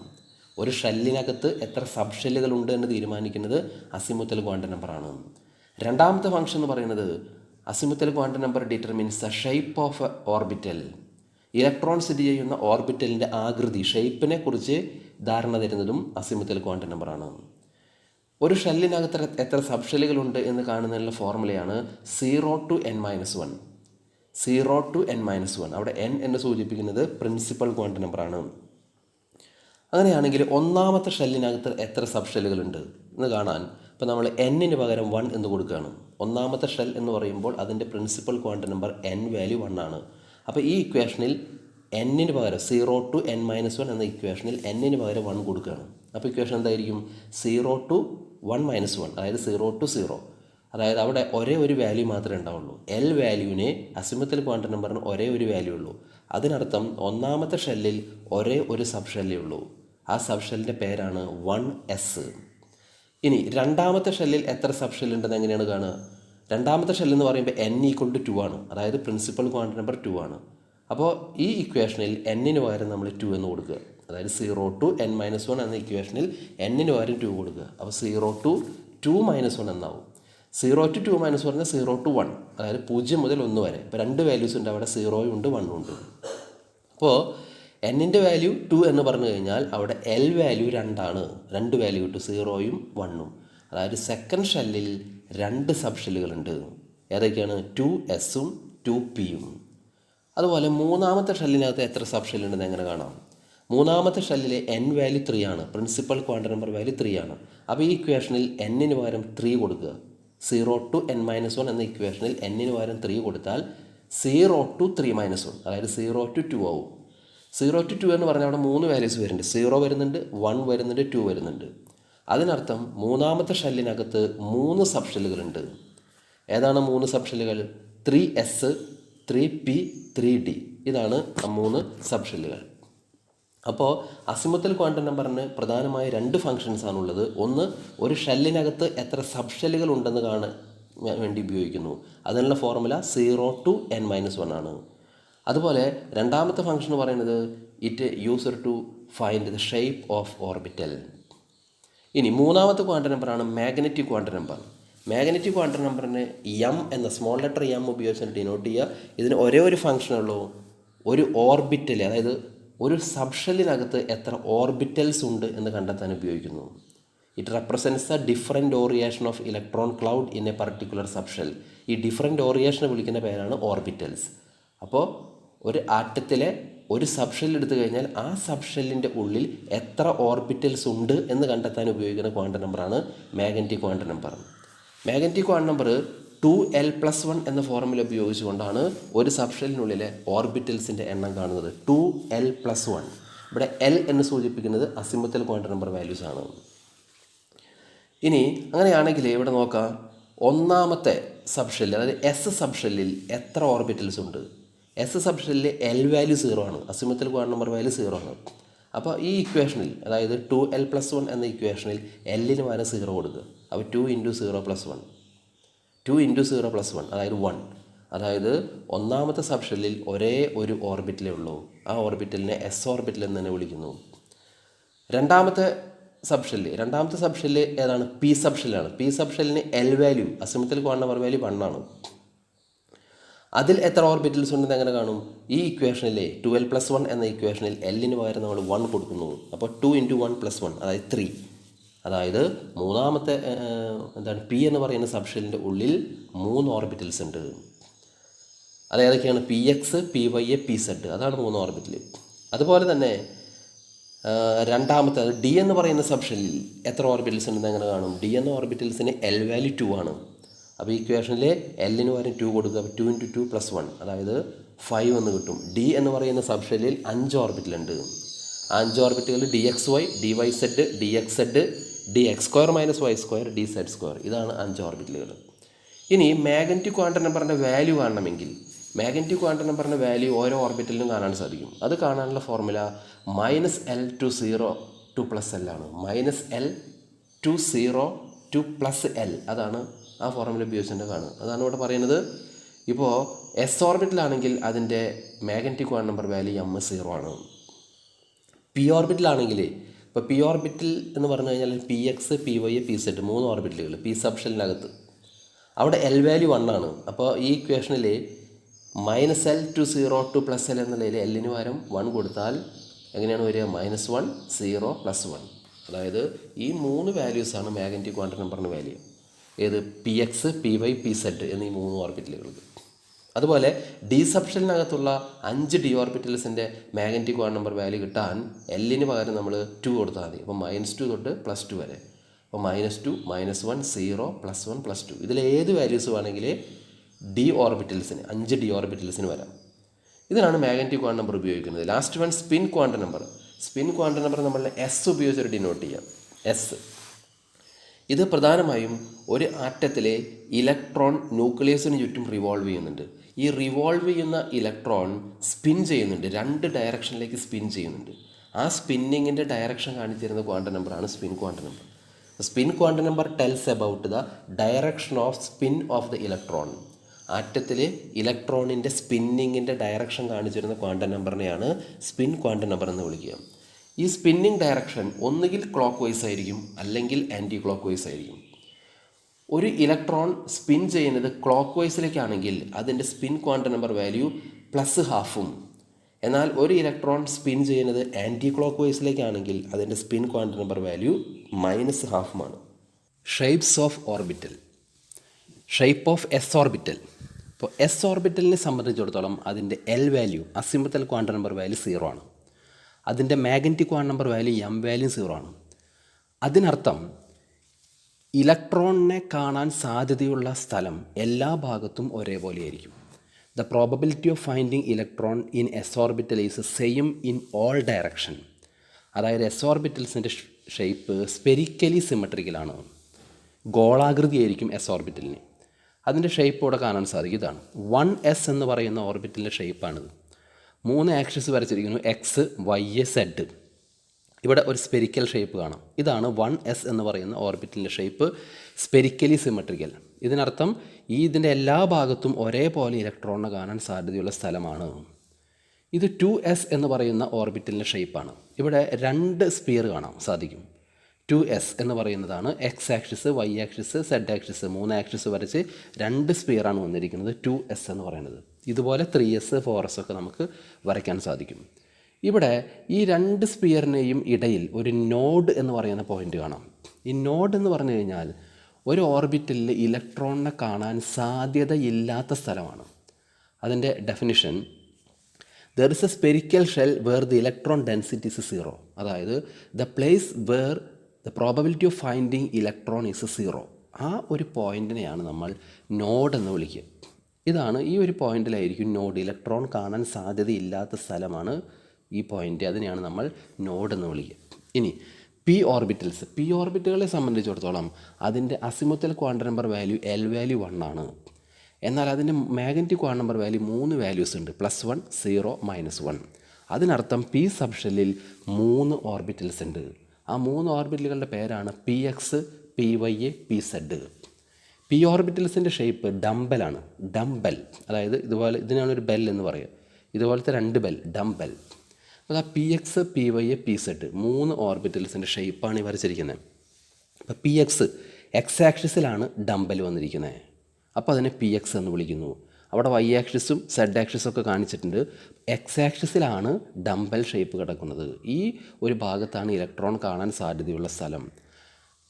ഒരു ഷെല്ലിനകത്ത് എത്ര സബ് ഷെല്ലുകളുണ്ട് എന്ന് തീരുമാനിക്കുന്നത് അസിമുത്തൽ ക്വാണ്ടം നമ്പറാണ്. രണ്ടാമത്തെ ഫംഗ്ഷൻ എന്ന് പറയുന്നത് azimuthal quantum number determines the shape of A orbital. Electron സ്ഥിതി ചെയ്യുന്ന ഓർബിറ്റലിൻ്റെ ആകൃതി, ഷേപ്പിനെ കുറിച്ച് ധാരണ തരുന്നതും അസിമുത്തൽ ക്വാണ്ടം നമ്പറാണ്. ഒരു ഷെല്ലിനകത്ത് എത്ര സബ് ഷെല്ലുകളുണ്ട് എന്ന് കാണുന്നതിനുള്ള ഫോർമുലയാണ് 0 to n-1. 0 to n-1. അവിടെ n എന്ന് സൂചിപ്പിക്കുന്നത് പ്രിൻസിപ്പൽ ക്വാണ്ടം നമ്പറാണ്. അങ്ങനെയാണെങ്കിൽ ഒന്നാമത്തെ ഷെല്ലിനകത്ത് എത്ര സബ് ഷെല്ലുകളുണ്ട് എന്ന് കാണാൻ ഇപ്പോൾ നമ്മൾ n-ന് പകരം 1 എന്ന് കൊടുക്കുകയാണ്. ഒന്നാമത്തെ ഷെൽ എന്ന് പറയുമ്പോൾ അതിൻ്റെ principal quantum number n value 1 ആണ്. അപ്പോൾ ഈ ഇക്വേഷനിൽ n-ന് പകരം 0 to n-1 എന്ന ഇക്വേഷനിൽ n-ന് പകരം 1 കൊടുക്കുകയാണ്. അപ്പോൾ ഇക്വേഷൻ എന്തായിരിക്കും? 0 to 1-1, അതായത് 0 to 0. അതായത് അവിടെ ഒരേ ഒരു വാല്യൂ മാത്രമേ ഉണ്ടാവുള്ളൂ. എൽ വാല്യൂവിന് അസിമുത്തൽ ക്വാണ്ടം നമ്പറിന് ഒരേ ഒരു വാല്യൂ ഉള്ളൂ. അതിനർത്ഥം ഒന്നാമത്തെ ഷെല്ലിൽ ഒരേ ഒരു സബ് ഷെല്ലേ ഉള്ളൂ. ആ സബ് ഷെല്ലിൻ്റെ പേരാണ് 1s. ഇനി രണ്ടാമത്തെ ഷെല്ലിൽ എത്ര സബ് ഷെല്ലുണ്ടെന്ന് എങ്ങനെയാണ് കാണുക? രണ്ടാമത്തെ ഷെല്ലെന്ന് പറയുമ്പോൾ n=2 ആണ്. അതായത് പ്രിൻസിപ്പൽ ക്വാണ്ടം നമ്പർ 2 ആണ്. അപ്പോൾ ഈ ഇക്വേഷനിൽ n-ന് പകരം നമ്മൾ 2 എന്ന് കൊടുക്കുക. അതായത് 0 to n-1 എന്ന ഇക്വേഷനിൽ n-ന് പകരം 2 കൊടുക്കുക. അപ്പോൾ 0 to 2-1 എന്നാവും. 0 to 2-1 പറഞ്ഞാൽ 0 to 1, അതായത് 0 മുതൽ 1 വരെ. ഇപ്പോൾ രണ്ട് വാല്യൂസ് ഉണ്ട്, അവിടെ 0 ഉണ്ട് 1 ഉണ്ട്. അപ്പോൾ n-ൻ്റെ വാല്യൂ 2 എന്ന് പറഞ്ഞു കഴിഞ്ഞാൽ അവിടെ എൽ വാല്യൂ 2 ആണ്. രണ്ട് വാല്യൂ കിട്ടും, 0-ഉം 1-ഉം. അതായത് സെക്കൻഡ് ഷെല്ലിൽ 2 സബ് ഷെല്ലുകളുണ്ട്. ഏതൊക്കെയാണ്? 2s-ഉം 2p-യും. അതുപോലെ മൂന്നാമത്തെ ഷെല്ലിനകത്ത് എത്ര സബ് ഷെല്ലുണ്ടെന്ന് എങ്ങനെ കാണാം? മൂന്നാമത്തെ ഷെല്ലിലെ n വാല്യൂ 3 ആണ്. പ്രിൻസിപ്പൽ ക്വാണ്ടം നമ്പർ വാല്യൂ 3 ആണ്. അപ്പോൾ ഈ ഇക്വേഷനിൽ n-ന് പകരം 3 കൊടുക്കുക. 0 to n-1 എന്ന ഇക്വേഷനിൽ n-ന് പകരം 3 കൊടുത്താൽ 0 to 3-1, അതായത് 0 to 2 ആവും. 0 to 2 എന്ന് പറഞ്ഞാൽ അവിടെ 3 വാല്യൂസ് വരുന്നുണ്ട്. 0 വരുന്നുണ്ട്, 1 വരുന്നുണ്ട്, 2 വരുന്നുണ്ട്. അതിനർത്ഥം മൂന്നാമത്തെ ഷെല്ലിനകത്ത് 3 സബ് ഷെല്ലുകളുണ്ട്. ഏതാണ് 3 സബ് ഷെല്ലുകൾ? 3s, 3p, 3d. ഇതാണ് 3 സബ് ഷെല്ലുകൾ. അപ്പോൾ അസിമുത്തൽ ക്വാണ്ടം നമ്പറിന് പ്രധാനമായ 2 ഫങ്ഷൻസ് ആണുള്ളത്. ഒന്ന്, ഒരു ഷെല്ലിനകത്ത് എത്ര സബ് ഷെല്ലുകൾ ഉണ്ടെന്ന് കാണാൻ വേണ്ടി ഉപയോഗിക്കുന്നു. അതിനുള്ള ഫോർമുല 0 to n-1 ആണ്. അതുപോലെ രണ്ടാമത്തെ ഫംഗ്ഷൻ എന്ന് പറയുന്നത് it used to find the shape of orbital. ഇനി മൂന്നാമത്തെ ക്വാണ്ടം നമ്പറാണ് magnetic quantum number. Magnetic quantum നമ്പറിന് എം എന്ന സ്മോൾ ലെറ്റർ എം ഉപയോഗിച്ച് ഡിനോട്ട് ചെയ്യുക. ഇതിന് ഒരേ ഒരു ഫംഗ്ഷനുള്ളൂ, ഒരു ഓർബിറ്റൽ, അതായത് ഒരു സബ് ഷെല്ലിനകത്ത് എത്ര ഓർബിറ്റൽസ് ഉണ്ട് എന്ന് കണ്ടെത്താൻ ഉപയോഗിക്കുന്നു. It represents the different orientation of electron cloud in a particular sub shell. ഈ ഡിഫറെൻറ്റ് ഓറിയേഷനെ വിളിക്കുന്ന പേരാണ് ഓർബിറ്റൽസ്. അപ്പോൾ ഒരു ആറ്റത്തിലെ ഒരു സബ് ഷെൽ എടുത്തു കഴിഞ്ഞാൽ ആ സബ് ഷെല്ലിൻ്റെ ഉള്ളിൽ എത്ര ഓർബിറ്റൽസ് ഉണ്ട് എന്ന് കണ്ടെത്താൻ ഉപയോഗിക്കുന്ന ക്വാണ്ടം നമ്പറാണ് magnetic quantum number. Magnetic quantum number 2l+1 എന്ന ഫോർമുല ഉപയോഗിച്ചുകൊണ്ടാണ് ഒരു സബ് ഷെല്ലിനുള്ളിലെ ഓർബിറ്റൽസിൻ്റെ എണ്ണം കാണുന്നത്. 2l+1. ഇവിടെ എൽ എന്ന് സൂചിപ്പിക്കുന്നത് അസിമുത്തൽ ക്വാണ്ടം നമ്പർ വാല്യൂസ് ആണ്. ഇനി അങ്ങനെയാണെങ്കിൽ ഇവിടെ നോക്കാം, ഒന്നാമത്തെ സബ് ഷെല്ല്, അതായത് എസ് സബ് ഷെല്ലിൽ എത്ര ഓർബിറ്റൽസ് ഉണ്ട്? എസ് സബ് ഷെല്ലിൽ എൽ വാല്യൂ 0 ആണ്, അസിമുത്തൽ ക്വാണ്ടം നമ്പർ വാല്യൂ 0 ആണ്. അപ്പോൾ ഈ ഇക്വേഷനിൽ, അതായത് 2l+1 എന്ന ഇക്വേഷനിൽ എല്ലിന് പകരം 0 കൊടുക്കുക. അപ്പോൾ 2 × 0+1, 2 × 0+1 അതായത് 1. അതായത് ഒന്നാമത്തെ സബ് ഷെല്ലിൽ ഒരേ ഒരു ഓർബിറ്റലേ ഉള്ളൂ. ആ ഓർബിറ്റലിനെ എസ് ഓർബിറ്റൽ എന്ന് തന്നെ വിളിക്കുന്നു. രണ്ടാമത്തെ സബ് ഷെല്ല് ഏതാണ്? പി സബ് ഷെല്ലാണ്. പി സബ് ഷെല്ലിന് L value, azimuthal quantum number value 1 ആണ്. അതിൽ എത്ര ഓർബിറ്റൽസ് ഉണ്ടെന്ന് എങ്ങനെ കാണും? ഈ ഇക്വേഷനിലെ 2l+1 എന്ന ഇക്വേഷനിൽ എല്ലിന് പകരം നമ്മൾ 1 കൊടുക്കുന്നു. അപ്പോൾ 2 × 1+1 അതായത് 3. അതായത് മൂന്നാമത്തെ പി എന്ന് പറയുന്ന സബ് ഷെല്ലിൻ്റെ ഉള്ളിൽ 3 ഓർബിറ്റൽസ് ഉണ്ട്. അതേതൊക്കെയാണ്? px, py, pz. അതാണ് 3 ഓർബിറ്റൽ. അതുപോലെ തന്നെ രണ്ടാമത്തെ ഡി എന്ന് പറയുന്ന സബ് ഷെല്ലിൽ എത്ര ഓർബിറ്റൽസ് ഉണ്ടെന്ന് എങ്ങനെ കാണും? ഡി എന്ന ഓർബിറ്റൽസിന് എൽ വാല്യൂ 2 ആണ്. അപ്പോൾ ഈ ഇക്വേഷനിൽ എല്ലിന് പകരം 2 കൊടുക്കുക. അപ്പോൾ 2 × 2+1 അതായത് 5 എന്ന് കിട്ടും. ഡി എന്ന് പറയുന്ന സബ് ഷെല്ലിൽ 5 ഓർബിറ്റലുണ്ട്. 5 ഓർബിറ്റുകൾ dxy, dyz, dxz, dx² - y², dz². ഇതാണ് 5 ഓർബിറ്റലുകൾ. ഇനി മാഗ്നറ്റിക് ക്വാണ്ടം നമ്പറിൻ്റെ വാല്യൂ കാണണമെങ്കിൽ മാഗ്നറ്റിക് ക്വാണ്ടം നമ്പറിൻ്റെ വാല്യൂ ഓരോ ഓർബിറ്റലിലും കാണാൻ സാധിക്കും. അത് കാണാനുള്ള formula -L to 0 to +L ആണ്. -L to 0 to +L, അതാണ് ആ ഫോർമുല ഉപയോഗിച്ചിട്ട് കാണുക. അതാണ് ഇവിടെ പറയുന്നത്. ഇപ്പോൾ എസ് ഓർബിറ്റലാണെങ്കിൽ അതിൻ്റെ magnetic quantum number value m0 ആണ്. പി ഓർബിറ്റലാണെങ്കിൽ ഇപ്പോൾ പി ഓർബിറ്റൽ എന്ന് പറഞ്ഞു കഴിഞ്ഞാൽ PX, PY, PZ 3 ഓർബിറ്റലുകൾ പി സബ്ഷെല്ലിനകത്ത്. അവിടെ L വാല്യൂ 1 ആണ്. അപ്പോൾ ഈ ഇക്വേഷനിൽ -L to 0 to +L എന്നുള്ളതിൽ എല്ലിന് പകരം 1 കൊടുത്താൽ എങ്ങനെയാണ് വരിക? -1 0 +1. അതായത് ഈ 3 വാല്യൂസാണ് മാഗ്നറ്റിക് ക്വാണ്ടം നമ്പറിന് വാല്യൂ. ഏത്? PX, PY, PZ എന്നീ 3 ഓർബിറ്റലുകൾക്ക്. അതുപോലെ ഡി സബ്ഷെല്ലിനകത്തുള്ള 5 ഡി ഓർബിറ്റൽസിൻ്റെ മാഗ്നറ്റിക് ക്വാണ്ടം നമ്പർ വാല്യൂ കിട്ടാൻ എല്ലിന് പകരം നമ്മൾ 2 കൊടുത്താൽ മതി. അപ്പോൾ -2 തൊട്ട് +2 വരെ. അപ്പോൾ -2 -1 0 +1 +2 ഇതിൽ ഏത് വാല്യൂസ് വേണമെങ്കിൽ ഡി ഓർബിറ്റൽസിന് 5 ഡി ഓർബിറ്റൽസിന് വരാം. ഇതിനാണ് മാഗ്നറ്റിക് ക്വാണ്ടം നമ്പർ ഉപയോഗിക്കുന്നത്. Last one spin quantum number. Spin quantum number നമ്മൾ S ഉപയോഗിച്ചൊരു ഡിനോട്ട് ചെയ്യാം. S ഇത് പ്രധാനമായും ഒരു ആറ്റത്തിലെ ഇലക്ട്രോൺ ന്യൂക്ലിയസിന് ചുറ്റും റിവോൾവ് ചെയ്യുന്നുണ്ട്. ഈ റിവോൾവ് ചെയ്യുന്ന ഇലക്ട്രോൺ സ്പിൻ ചെയ്യുന്നുണ്ട്, 2 ഡയറക്ഷനിലേക്ക് സ്പിൻ ചെയ്യുന്നുണ്ട്. ആ സ്പിന്നിങ്ങിൻ്റെ ഡയറക്ഷൻ കാണിച്ചിരുന്ന ക്വാണ്ടം നമ്പറാണ് spin quantum number. Spin quantum number tells about the direction of spin of the electron. ആറ്റത്തിലെ ഇലക്ട്രോണിൻ്റെ സ്പിന്നിങ്ങിൻ്റെ ഡയറക്ഷൻ കാണിച്ചിരുന്ന ക്വാണ്ടം നമ്പറിനെയാണ് സ്പിൻ ക്വാണ്ടം നമ്പർ എന്ന് വിളിക്കുക. ഈ സ്പിന്നിങ് ഡയറക്ഷൻ ഒന്നുകിൽ ക്ലോക്ക് വൈസ് ആയിരിക്കും, അല്ലെങ്കിൽ ആൻറ്റി ക്ലോക്ക് വൈസ് ആയിരിക്കും. ഒരു ഇലക്ട്രോൺ സ്പിൻ ചെയ്യുന്നത് ക്ലോക്ക് വൈസിലേക്കാണെങ്കിൽ അതിൻ്റെ സ്പിൻ ക്വാണ്ടം നമ്പർ വാല്യൂ +12ഉം, എന്നാൽ ഒരു ഇലക്ട്രോൺ സ്പിൻ ചെയ്യുന്നത് ആൻറ്റി ക്ലോക്ക് വൈസിലേക്കാണെങ്കിൽ അതിൻ്റെ സ്പിൻ ക്വാണ്ടം നമ്പർ വാല്യൂ -12ഉമാണ്. Shapes of orbital. Shape of S orbital. ഇപ്പോൾ എസ് ഓർബിറ്റലിനെ സംബന്ധിച്ചിടത്തോളം അതിൻ്റെ L value azimuthal quantum number value 0 ആണ്. അതിൻ്റെ magnetic quantum number value m value 0 ആണ്. അതിനർത്ഥം ഇലക്ട്രോണിനെ കാണാൻ സാധ്യതയുള്ള സ്ഥലം എല്ലാ ഭാഗത്തും ഒരേപോലെ ആയിരിക്കും. The probability of finding electron in S orbital is same in all direction. അതായത് എസ് ഓർബിറ്റൽസിൻ്റെ ഷേപ്പ് സ്പെരിക്കലി സിമെട്രിക്കലാണ്. ഗോളാകൃതിയായിരിക്കും എസ് ഓർബിറ്റലിന്. അതിൻ്റെ ഷേപ്പ് ഇവിടെ കാണാൻ സാധിക്കും. ഇതാണ് 1s എന്ന് പറയുന്ന ഓർബിറ്റലിൻ്റെ ഷേപ്പാണിത്. 3 ആക്സിസ് വരച്ചിരിക്കുന്നു, X, Y, Z. ഇവിടെ ഒരു സ്പെരിക്കൽ ഷേപ്പ് കാണാം. ഇതാണ് 1s എന്ന് പറയുന്ന ഓർബിറ്റലിൻ്റെ ഷേപ്പ്, സ്പെരിക്കലി സിമെട്രിക്കൽ. ഇതിനർത്ഥം ഇതിൻ്റെ എല്ലാ ഭാഗത്തും ഒരേപോലെ ഇലക്ട്രോണിനെ കാണാൻ സാധ്യതയുള്ള സ്ഥലമാണ്. ഇത് 2s എന്ന് പറയുന്ന ഓർബിറ്റലിൻ്റെ ഷേപ്പാണ്. ഇവിടെ 2 സ്പിയർ കാണാൻ സാധിക്കും. 2s എന്ന് പറയുന്നതാണ് X axis, Y axis, Z axis 3 axis വരച്ച് 2 സ്പിയറാണ് വന്നിരിക്കുന്നത് 2s എന്ന് പറയുന്നത്. ഇതുപോലെ 3s 4s ഒക്കെ നമുക്ക് വരയ്ക്കാൻ സാധിക്കും. ഇവിടെ ഈ 2 സ്പിയറിനെയും ഇടയിൽ ഒരു നോഡ് എന്ന് പറയുന്ന പോയിൻ്റ് കാണാം. ഈ നോഡ് എന്ന് പറഞ്ഞു കഴിഞ്ഞാൽ ഒരു ഓർബിറ്റലിൽ ഇലക്ട്രോണിനെ കാണാൻ സാധ്യതയില്ലാത്ത സ്ഥലമാണ്. അതിൻ്റെ definition there is a spherical shell where the electron density is 0. അതായത് the place where the probability of finding electron is 0. ആ ഒരു പോയിൻറ്റിനെയാണ് നമ്മൾ നോഡ് എന്ന് വിളിക്കുക. ഇതാണ് ഈ ഒരു പോയിൻറ്റിലായിരിക്കും നോഡ്. ഇലക്ട്രോൺ കാണാൻ സാധ്യതയില്ലാത്ത സ്ഥലമാണ് ഈ പോയിൻ്റ്. അതിനെയാണ് നമ്മൾ നോഡ് എന്ന് വിളിക്കുക. ഇനി പി ഓർബിറ്റൽസ്. പി ഓർബിറ്റുകളെ സംബന്ധിച്ചിടത്തോളം അതിൻ്റെ azimuthal quantum number value L value 1 ആണ്. എന്നാൽ അതിൻ്റെ magnetic quantum number value 3 values ഉണ്ട്, +1 0 -1. അതിനർത്ഥം പി സബ്ഷെല്ലിൽ 3 ഓർബിറ്റൽസ് ഉണ്ട്. ആ 3 ഓർബിറ്റലുകളുടെ പേരാണ് PX, PY, PZ. പി ഓർബിറ്റൽസിൻ്റെ ഷേപ്പ് ഡംബലാണ്. ഡംബൽ, അതായത് ഇതുപോലെ, ഇതിനാണ് ഒരു ബെൽ എന്ന് പറയുക. ഇതുപോലത്തെ 2 ബെൽ, ഡംബൽ. അപ്പോൾ ആ PX, PY, PZ 3 ഓർബിറ്റൽസിൻ്റെ ഷേപ്പാണ് ഈ വരച്ചിരിക്കുന്നത്. അപ്പോൾ PX X ആക്സിസിലാണ് ഡംബൽ വന്നിരിക്കുന്നത്. അപ്പോൾ അതിനെ PX എന്ന് വിളിക്കുന്നു. അവിടെ Y ആക്സിസും Z ആക്സിസും ഒക്കെ കാണിച്ചിട്ടുണ്ട്. X ആക്സിസിലാണ് ഡംബൽ ഷേപ്പ് കിടക്കുന്നത്. ഈ ഒരു ഭാഗത്താണ് ഇലക്ട്രോൺ കാണാൻ സാധ്യതയുള്ള സ്ഥലം.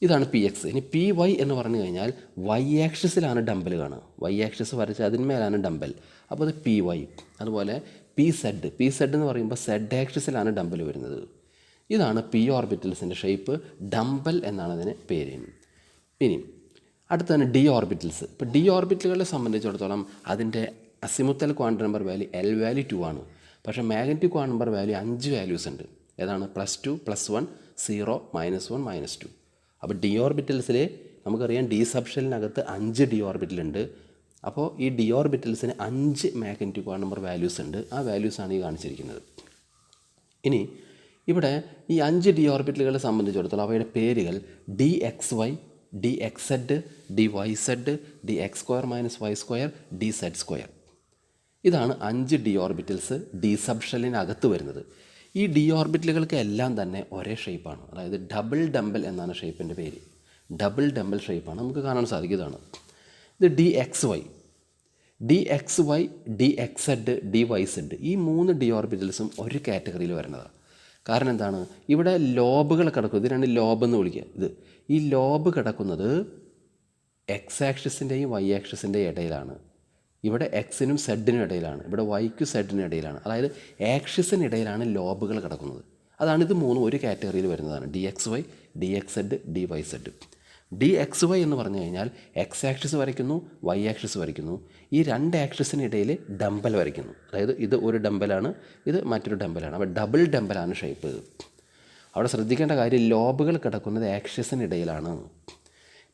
ഇതാണ് PX. ഇനി PY എന്ന് പറഞ്ഞു കഴിഞ്ഞാൽ Y ആക്സിസിലാണ് ഡംബൽ കാണുക. Y ആക്സിസ് വരച്ച് അതിന്മേലാണ് ഡംബൽ. അപ്പോൾ അത് PY. അതുപോലെ PZ എന്ന് പറയുമ്പോൾ Z ആക്സിസിലാണ് ഡംബൽ വരുന്നത്. ഇതാണ് പി ഓർബിറ്റൽസിൻ്റെ ഷേപ്പ്. ഡംബൽ എന്നാണ് അതിന് പേര്. ഇനി അടുത്താണ് ഡി ഓർബിറ്റൽസ്. ഇപ്പോൾ ഡി ഓർബിറ്റലുകളെ സംബന്ധിച്ചിടത്തോളം അതിൻ്റെ azimuthal quantum number value L value 2 ആണ്. പക്ഷേ magnetic quantum number value 5 values ഉണ്ട്. ഏതാണ്? +2 +1 0 -1 -2. അപ്പോൾ ഡി ഓർബിറ്റൽസിൽ നമുക്കറിയാം ഡി സബ്ഷെല്ലിനകത്ത് 5 ഡി ഓർബിറ്റലുണ്ട്. അപ്പോൾ ഈ ഡി ഓർബിറ്റൽസിന് 5 മാഗ്നറ്റിക് ക്വാണ്ടം നമ്പർ വാല്യൂസ് ഉണ്ട്. ആ വാല്യൂസാണ് ഈ കാണിച്ചിരിക്കുന്നത്. ഇനി ഇവിടെ ഈ 5 ഡി ഓർബിറ്റലുകളെ സംബന്ധിച്ചിടത്തോളം അവയുടെ പേരുകൾ d x y, d x z, d y z, d x square minus y square, d z square. ഇതാണ് 5 ഡി ഓർബിറ്റൽസ് ഡി സബ്ഷെല്ലിനകത്ത് വരുന്നത്. ഈ ഡി ഓർബിറ്റലുകൾക്ക് എല്ലാം തന്നെ ഒരേ ഷേപ്പാണ്. അതായത് ഡബിൾ ഡംബൽ എന്നാണ് ഷേപ്പിൻ്റെ പേര്. ഡബിൾ ഡംബൽ ഷേപ്പാണ്, നമുക്ക് കാണാൻ സാധിക്കുന്നതാണ്. ഇത് d x y, d x y, d x z, d y z, ഈ 3 ഡി ഓർബിറ്റൽസും ഒരു കാറ്റഗറിയിൽ വരുന്നതാണ്. കാരണം എന്താണ്, ഇവിടെ ലോബുകൾ കിടക്കും. ഇത് 2 ലോബ് എന്ന് വിളിക്കുക. ഈ ലോബ് കിടക്കുന്നത് എക്സ് ആക്സിസിൻ്റെയും വൈ ആക്സിസിൻ്റെയും ഇടയിലാണ്. ഇവിടെ എക്സിനും സെഡിനും ഇടയിലാണ്, ഇവിടെ വൈക്കും സെഡിനും ഇടയിലാണ്. അതായത് ആക്സിസിനിടയിലാണ് ലോബുകൾ കിടക്കുന്നത്. അതാണ് ഇത് 3 ഒരു കാറ്റഗറിയിൽ വരുന്നതാണ്. D x y, d x z, d y z. D x y എന്ന് പറഞ്ഞു കഴിഞ്ഞാൽ എക്സ് ആക്സിസ് വരയ്ക്കുന്നു, വൈ ആക്സിസ് വരയ്ക്കുന്നു. ഈ 2 ആക്സിസിനിടയിൽ ഡംബൽ വരയ്ക്കുന്നു. അതായത് ഇത് ഒരു ഡംബലാണ്, ഇത് മറ്റൊരു ഡംബലാണ്. അപ്പോൾ ഡബിൾ ഡംബലാണ് ഷേപ്പ്. അവിടെ ശ്രദ്ധിക്കേണ്ട കാര്യം, ലോബുകൾ കിടക്കുന്നത് ആക്സിസിനിടയിലാണ്.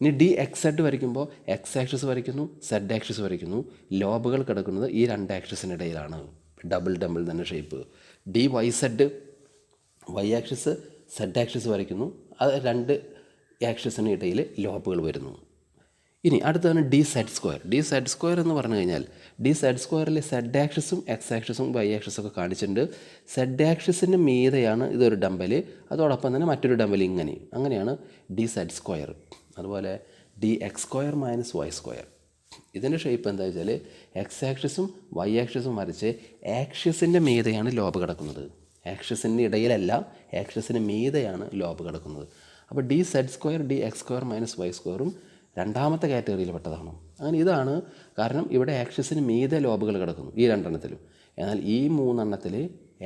ഇനി ഡി എക്സ് സെഡ് വരയ്ക്കുമ്പോൾ എക്സ് ആക്സിസ് വരയ്ക്കുന്നു, സെഡ് ആക്സിസ് വരയ്ക്കുന്നു. ലോബുകൾ കിടക്കുന്നത് ഈ 2 ആക്സിസിനിടയിലാണ്. ഡബിൾ ഡംബിൾ തന്നെ shape. D y z, y axis z axis വരയ്ക്കുന്നു. അത് 2 ആക്സിസിന് ഇടയിൽ ലോബുകൾ വരുന്നു. ഇനി അടുത്താണ് d z square. D z square എന്ന് പറഞ്ഞു കഴിഞ്ഞാൽ ഡി സെഡ് സ്ക്വയറിൽ സെഡ് ആക്സിസും എക്സ് ആക്സിസും വൈ ആക്സിസും ഒക്കെ കാണിച്ചിട്ടുണ്ട്. സെഡ് ആക്സിസിൻ്റെ മീതെയാണ് ഇതൊരു ഡംബൽ, അതോടൊപ്പം തന്നെ മറ്റൊരു ഡംബൽ അങ്ങനെയാണ് ഡി സെഡ് സ്ക്വയർ. അതുപോലെ d x square minus y square. ഇതിൻ്റെ ഷേപ്പ് എന്താ വെച്ചാൽ എക്സ് ആക്സിസും വൈ ആക്സിസും വരച്ച് ആക്സിസിൻ്റെ മീതെയാണ് ലോബ് കിടക്കുന്നത്. ആക്സിസിൻ്റെ ഇടയിലല്ല, ആക്സിസിന് മീതെയാണ് ലോബ് കിടക്കുന്നത്. അപ്പോൾ d z square, d x square minus y സ്ക്വയറും രണ്ടാമത്തെ കാറ്റഗറിയിൽ പെട്ടതാണ്. അങ്ങനെ ഇതാണ് കാരണം, ഇവിടെ ആക്സിസിന് മീതെ ലോബുകൾ കിടക്കുന്നു ഈ 2 എണ്ണത്തിലും. എന്നാൽ ഈ 3 എണ്ണത്തിൽ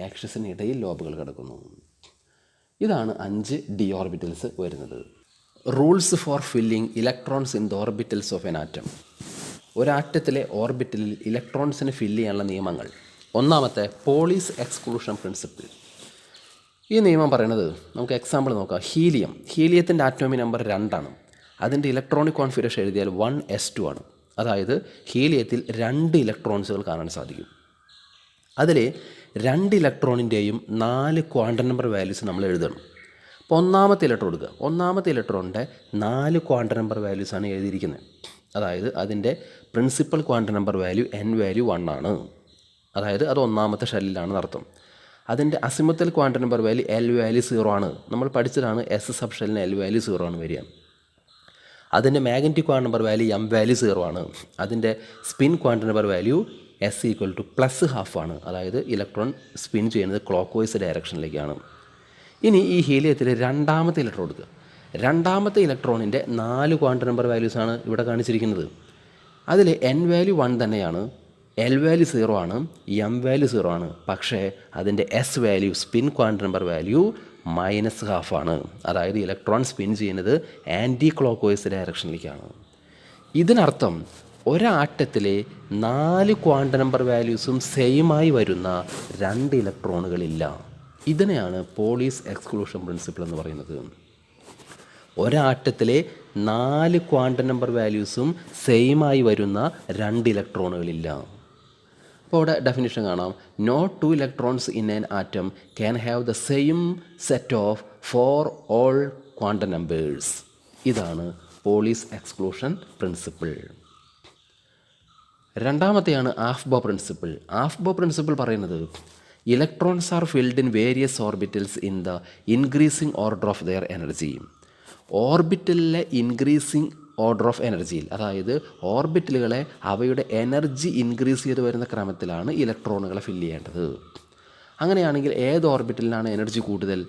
ആക്സിസിന് ഇടയിൽ ലോബുകൾ കിടക്കുന്നു. ഇതാണ് 5 ഡി ഓർബിറ്റൽസ് വരുന്നത്. Rules for filling electrons in the orbitals of an atom. ഒരാറ്റത്തിലെ ഓർബിറ്റലിൽ ഇലക്ട്രോൺസിന് ഫില്ല് ചെയ്യാനുള്ള നിയമങ്ങൾ. ഒന്നാമത്തെ പോളീസ് എക്സ്ക്ലൂഷൻ പ്രിൻസിപ്പിൾ. ഈ നിയമം പറയുന്നത്, നമുക്ക് എക്സാമ്പിൾ നോക്കാം. ഹീലിയത്തിൻ്റെ ആറ്റോമിക് നമ്പർ 2 ആണ്. അതിൻ്റെ ഇലക്ട്രോണിക് കോൺഫിഗറേഷൻ എഴുതിയാൽ 1s2 ആണ്. അതായത് ഹീലിയത്തിൽ 2 ഇലക്ട്രോൺസുകൾ കാണാൻ സാധിക്കും. അതിൽ 2 ഇലക്ട്രോണിൻ്റെയും 4 ക്വാണ്ടം നമ്പർ വാല്യൂസ് നമ്മൾ എഴുതണം. അപ്പോൾ ഒന്നാമത്തെ ഇലക്ട്രോൺ എടുക്കുക. ഒന്നാമത്തെ ഇലക്ട്രോണിൻ്റെ 4 ക്വാണ്ടം നമ്പർ വാല്യൂസാണ് എഴുതിയിരിക്കുന്നത്. അതായത് അതിൻ്റെ principal quantum number value n value 1 ആണ്. അതായത് അത് ഒന്നാമത്തെ ഷെല്ലിലാണെന്ന് അർത്ഥം. അതിൻ്റെ azimuthal quantum number value l value 0 ആണ്. നമ്മൾ പഠിച്ചതാണ് എസ് സബ് ഷെല്ലിന് l വാല്യൂ 0 ആണ് വരിക. അതിൻ്റെ magnetic quantum number value m value 0 ആണ്. അതിൻ്റെ spin quantum number value s = +½ ആണ്. അതായത് ഇലക്ട്രോൺ സ്പിൻ ചെയ്യുന്നത് ക്ലോക്ക് വൈസ് ഡയറക്ഷനിലേക്കാണ്. ഇനി ഈ ഹീലിയത്തിൽ രണ്ടാമത്തെ ഇലക്ട്രോൺ എടുക്കുക. രണ്ടാമത്തെ ഇലക്ട്രോണിൻ്റെ 4 ക്വാണ്ടം നമ്പർ വാല്യൂസാണ് ഇവിടെ കാണിച്ചിരിക്കുന്നത്. അതിൽ n വാല്യൂ 1 തന്നെയാണ്, l വാല്യൂ 0 ആണ്, m വാല്യൂ 0 ആണ്. പക്ഷേ അതിൻ്റെ s value, spin quantum number value -½ ആണ്. അതായത് ഇലക്ട്രോൺ സ്പിൻ ചെയ്യുന്നത് ആൻറ്റി ക്ലോക്ക് വൈസ് ഡയറക്ഷനിലേക്കാണ്. ഇതിനർത്ഥം ഒരാറ്റത്തിലെ 4 ക്വാണ്ടം നമ്പർ വാല്യൂസും സെയിമായി വരുന്ന 2 ഇലക്ട്രോണുകളില്ല. ഇതിനെയാണ് പോളീസ് എക്സ്ക്ലൂഷൻ പ്രിൻസിപ്പിൾ എന്ന് പറയുന്നത്. ഒരാറ്റത്തിലെ 4 ക്വാണ്ടം നമ്പർ വാല്യൂസും സെയിമായി വരുന്ന 2 ഇലക്ട്രോണുകളില്ല. അപ്പോൾ ഇവിടെ ഡെഫിനിഷൻ കാണാം. No 2 electrons in an atom can have the same set of 4 all quantum numbers. ഇതാണ് പോളീസ് എക്സ്ക്ലൂഷൻ പ്രിൻസിപ്പിൾ. രണ്ടാമത്തെയാണ് ആഫ്ബോ പ്രിൻസിപ്പിൾ. ആഫ്ബോ പ്രിൻസിപ്പിൾ പറയുന്നത്, electrons are filled in various orbitals in the increasing order of their energy. ഓർബിറ്റലിലെ increasing order of എനർജിയിൽ, അതായത് ഓർബിറ്റലുകളെ അവയുടെ energy increase ചെയ്ത് വരുന്ന ക്രമത്തിലാണ് ഇലക്ട്രോണുകളെ ഫില്ല് ചെയ്യേണ്ടത്. അങ്ങനെയാണെങ്കിൽ ഏത് ഓർബിറ്റലിനാണ് എനർജി കൂടുതൽ?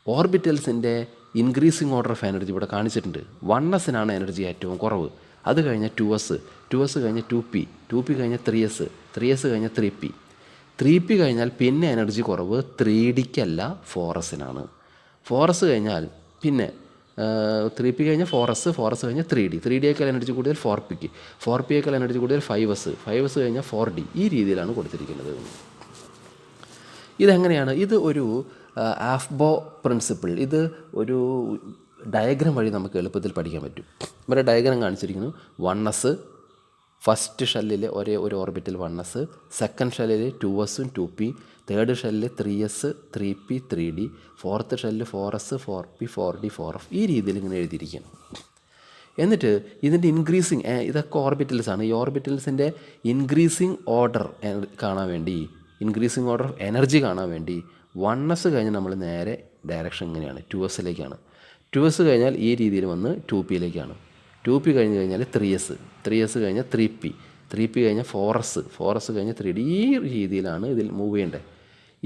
ഓർബിറ്റൽസിൻ്റെ ഇൻക്രീസിങ് ഓർഡർ ഓഫ് എനർജി ഇവിടെ കാണിച്ചിട്ടുണ്ട്. 1s എനർജി ഏറ്റവും കുറവ്. അത് കഴിഞ്ഞാൽ 2s കഴിഞ്ഞാൽ 2p കഴിഞ്ഞാൽ 3s കഴിഞ്ഞാൽ 3p കഴിഞ്ഞാൽ പിന്നെ എനർജി കുറവ് 3dക്കല്ല 4s. 4s കഴിഞ്ഞാൽ പിന്നെ 3p കഴിഞ്ഞാൽ 4s കഴിഞ്ഞാൽ 3dയേക്കാൾ എനർജി കൂടുതൽ 4pയേക്കാൾ എനർജി കൂടുതൽ 5s കഴിഞ്ഞാൽ 4d. ഈ രീതിയിലാണ് കൊടുത്തിരിക്കുന്നത്. ഇതെങ്ങനെയാണ്? ഇത് ഒരു ആഫ്ബോ പ്രിൻസിപ്പിൾ. ഇത് ഒരു ഡയഗ്രാം വഴി നമുക്ക് എളുപ്പത്തിൽ പഠിക്കാൻ പറ്റും. ഇവിടെ ഡയഗ്രാം കാണിച്ചിരിക്കുന്നു. 1s ഫസ്റ്റ് ഷെല്ലിൽ ഒരേ ഒരു ഓർബിറ്റിൽ 1s, സെക്കൻഡ് ഷെല്ലിൽ 2s 2p, തേർഡ് ഷെല്ലിൽ 3s 3p 3d, ഫോർത്ത് ഷെല്ലിൽ 4s 4p 4d 4f. ഈ രീതിയിൽ ഇങ്ങനെ എഴുതിയിരിക്കണം. എന്നിട്ട് ഇതിൻ്റെ ഇൻക്രീസിങ് ഇതൊക്കെ ഓർബിറ്റൽസാണ്. ഈ ഓർബിറ്റൽസിൻ്റെ ഇൻക്രീസിങ് ഓർഡർ കാണാൻ വേണ്ടി, ഇൻക്രീസിങ് ഓർഡർ ഓഫ് എനർജി കാണാൻ വേണ്ടി 1s കഴിഞ്ഞ് നമ്മൾ നേരെ ഡയറക്ഷൻ ഇങ്ങനെയാണ് 2sലേക്കാണ്. 2s കഴിഞ്ഞാൽ ഈ രീതിയിൽ വന്ന് 2pയിലേക്കാണ്. 2p കഴിഞ്ഞ് കഴിഞ്ഞാൽ 3s കഴിഞ്ഞാൽ 3p കഴിഞ്ഞാൽ 4s കഴിഞ്ഞാൽ 3d. ഈ രീതിയിലാണ് ഇതിൽ മൂവ് ചെയ്യേണ്ടത്.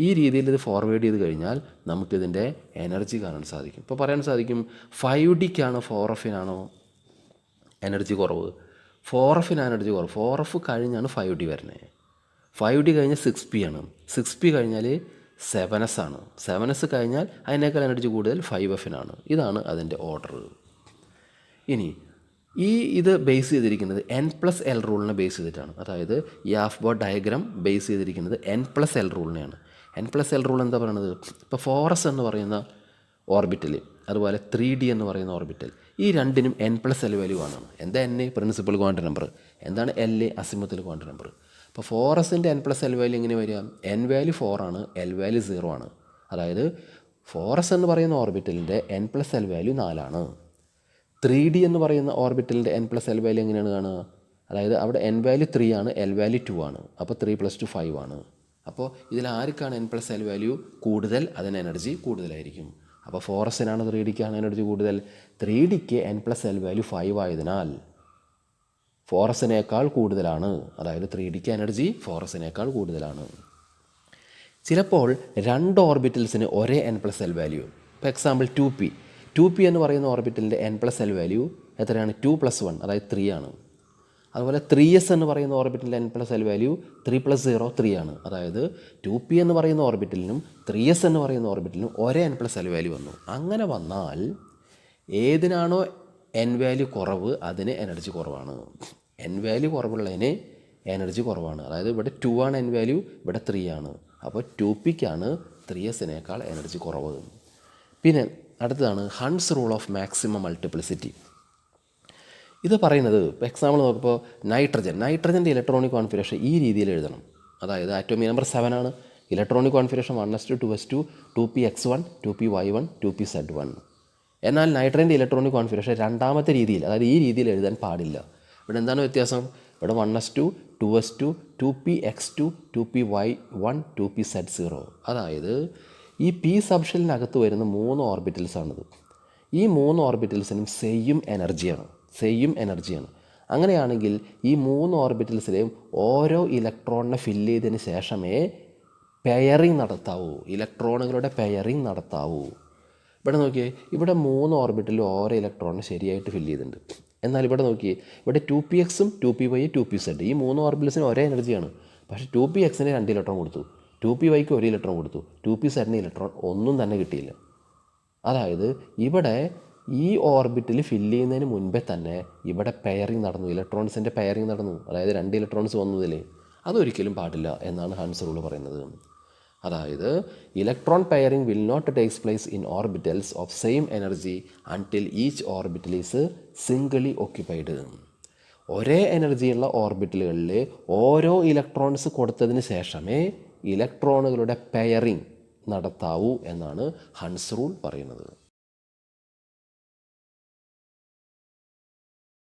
ഈ രീതിയിൽ ഇത് ഫോർവേഡ് ചെയ്ത് കഴിഞ്ഞാൽ നമുക്കിതിൻ്റെ എനർജി കാണാൻ സാധിക്കും. ഇപ്പോൾ പറയാൻ സാധിക്കും 5Dക്കാണോ 4Fനാണോ എനർജി കുറവ്, 4Fന് എനർജി കുറവ്. 4F കഴിഞ്ഞാണ് 5D വരുന്നത്. 5D കഴിഞ്ഞാൽ 6p ആണ്. 6p കഴിഞ്ഞാൽ 7s ആണ്. 7s കഴിഞ്ഞാൽ അതിനേക്കാൾ എനർജി കൂടുതൽ 5Fനാണ്. ഇതാണ് അതിൻ്റെ ഓർഡർ. ഇനി ഇത് ബേസ് ചെയ്തിരിക്കുന്നത് N+L റൂളിനെ ബേസ് ചെയ്തിട്ടാണ്. അതായത് ഈ ഹാഫ് ബോർ ഡയഗ്രാം ബേസ് ചെയ്തിരിക്കുന്നത് N+L റൂളിനെയാണ്. N+L റൂൾ എന്താ പറയുന്നത്? ഇപ്പോൾ 4s എന്ന് പറയുന്ന ഓർബിറ്റൽ, അതുപോലെ 3D എന്ന് പറയുന്ന ഓർബിറ്റൽ, ഈ രണ്ടിനും N+L വാല്യൂ ആണ്. എന്താ N? Principal quantum number. എന്താണ് L? Azimuthal quantum number. അപ്പോൾ 4sൻ്റെ N+L വാല്യൂ എങ്ങനെ വരിക? N വാല്യൂ 4 ആണ്, L വാല്യൂ 0 ആണ്. അതായത് 4s എന്ന് പറയുന്ന ഓർബിറ്റലിൻ്റെ N+L വാല്യൂ 4 ആണ്. 3D എന്ന് പറയുന്ന ഓർബിറ്റലിൻ്റെ N+L വാല്യൂ എങ്ങനെയാണ് കാണുക? അതായത് അവിടെ N വാല്യൂ 3 ആണ്, L വാല്യൂ 2 ആണ്. അപ്പോൾ 3 + 2 5 ആണ്. അപ്പോൾ ഇതിൽ ആർക്കാണ് N+L വാല്യൂ കൂടുതൽ? അതിന് എനർജി കൂടുതലായിരിക്കും. അപ്പോൾ 4sനാണ് 3Dക്കാണ് എനർജി കൂടുതൽ. 3Dക്ക് N+L വാല്യൂ 5 ആയതിനാൽ 4sനേക്കാൾ കൂടുതലാണ്. അതായത് 3Dക്ക് എനർജി 4sനേക്കാൾ കൂടുതലാണ്. ചിലപ്പോൾ രണ്ട് ഓർബിറ്റൽസിന് ഒരേ N+L വാല്യൂ, ഇപ്പോൾ എക്സാമ്പിൾ 2p എന്ന് പറയുന്ന ഓർബിറ്റലിൻ്റെ N+L വാല്യൂ എത്രയാണ്? 2 + 1, അതായത് 3 ആണ്. അതുപോലെ 3s എന്ന് പറയുന്ന ഓർബിറ്റലിൻ്റെ N+L വാല്യൂ 3 + 0 3 ആണ്. അതായത് 2p എന്ന് പറയുന്ന ഓർബിറ്റലിനും 3s എന്ന് പറയുന്ന ഓർബിറ്റലിനും ഒരേ N+L വാല്യൂ വന്നു. അങ്ങനെ വന്നാൽ ഏതിനാണോ N വാല്യൂ കുറവ് അതിന് എനർജി കുറവാണ്. N വാല്യൂ കുറവുള്ളതിന് എനർജി കുറവാണ്. അതായത് ഇവിടെ 2 ആണ് N വാല്യൂ, ഇവിടെ 3 ആണ്. അപ്പോൾ 2pക്കാണ് 3sനേക്കാൾ എനർജി കുറവ്. പിന്നെ അടുത്തതാണ് Hund's rule of maximum multiplicity. ഇത് പറയുന്നത് ഇപ്പോൾ എക്സാമ്പിൾ നോക്കുമ്പോൾ നൈട്രജൻ്റെ ഇലക്ട്രോണിക് കോൺഫിഗറേഷൻ ഈ രീതിയിൽ എഴുതണം. അതായത് ആറ്റോമിക് നമ്പർ 7 ആണ്. Electronic configuration 1s2 2s2 2px1 2py1 2pz1. എന്നാൽ നൈട്രജൻ്റെ ഇലക്ട്രോണിക് കോൺഫിഗറേഷൻ രണ്ടാമത്തെ രീതിയിൽ, അതായത് ഈ രീതിയിൽ എഴുതാൻ പാടില്ല. ഇവിടെ എന്താണ് വ്യത്യാസം? ഇവിടെ 1s2 2s2 2px2 2py1 2pz0. അതായത് ഈ p സബ്ഷെല്ലിനകത്ത് വരുന്ന 3 ഓർബിറ്റൽസാണിത്. ഈ 3 ഓർബിറ്റൽസിനും സെയിം എനർജിയാണ്. അങ്ങനെയാണെങ്കിൽ ഈ 3 ഓർബിറ്റൽസിലെയും ഓരോ ഇലക്ട്രോണിനെ ഫില്ല് ചെയ്തതിന് ശേഷമേ പെയറിങ് നടത്താവൂ, ഇലക്ട്രോണുകളുടെ പെയറിങ് നടത്താവൂ. ഇവിടെ നോക്കിയേ, ഇവിടെ 3 ഓർബിറ്റലിൽ ഓരോ ഇലക്ട്രോണിനെ ശരിയായിട്ട് ഫില്ല് ചെയ്തിട്ടുണ്ട്. എന്നാൽ ഇവിടെ നോക്കിയേ, ഇവിടെ 2px 2py 2pz ഈ 3 ഓർബിറ്റൽസിന് ഒരേ എനർജിയാണ്. പക്ഷേ 2pxന് 2 ഇലക്ട്രോൺ കൊടുത്തു, 2pyക്ക് 1 ഇലക്ട്രോൺ കൊടുത്തു, 2pzന് ഇലക്ട്രോൺ ഒന്നും തന്നെ കിട്ടിയില്ല. അതായത് ഇവിടെ ഈ ഓർബിറ്റിൽ ഫില്ല് ചെയ്യുന്നതിന് മുൻപേ തന്നെ ഇവിടെ പെയറിങ് നടന്നു, ഇലക്ട്രോൺസിൻ്റെ പെയറിങ് നടന്നു. അതായത് 2 ഇലക്ട്രോൺസ് വന്നതിൽ അതൊരിക്കലും പാടില്ല എന്നാണ് ഹൺസ് റൂൾ പറയുന്നത്. അതായത് electron pairing will not takes place in orbitals of same energy until each orbital is singly occupied. ഒരേ എനർജിയുള്ള ഓർബിറ്റലുകളിൽ ഓരോ ഇലക്ട്രോൺസ് കൊടുത്തതിന് ശേഷമേ ഇലക്ട്രോണുകളുടെ പെയറിങ് നടത്താവൂ എന്നാണ് ഹൺസ് റൂൾ പറയുന്നത്.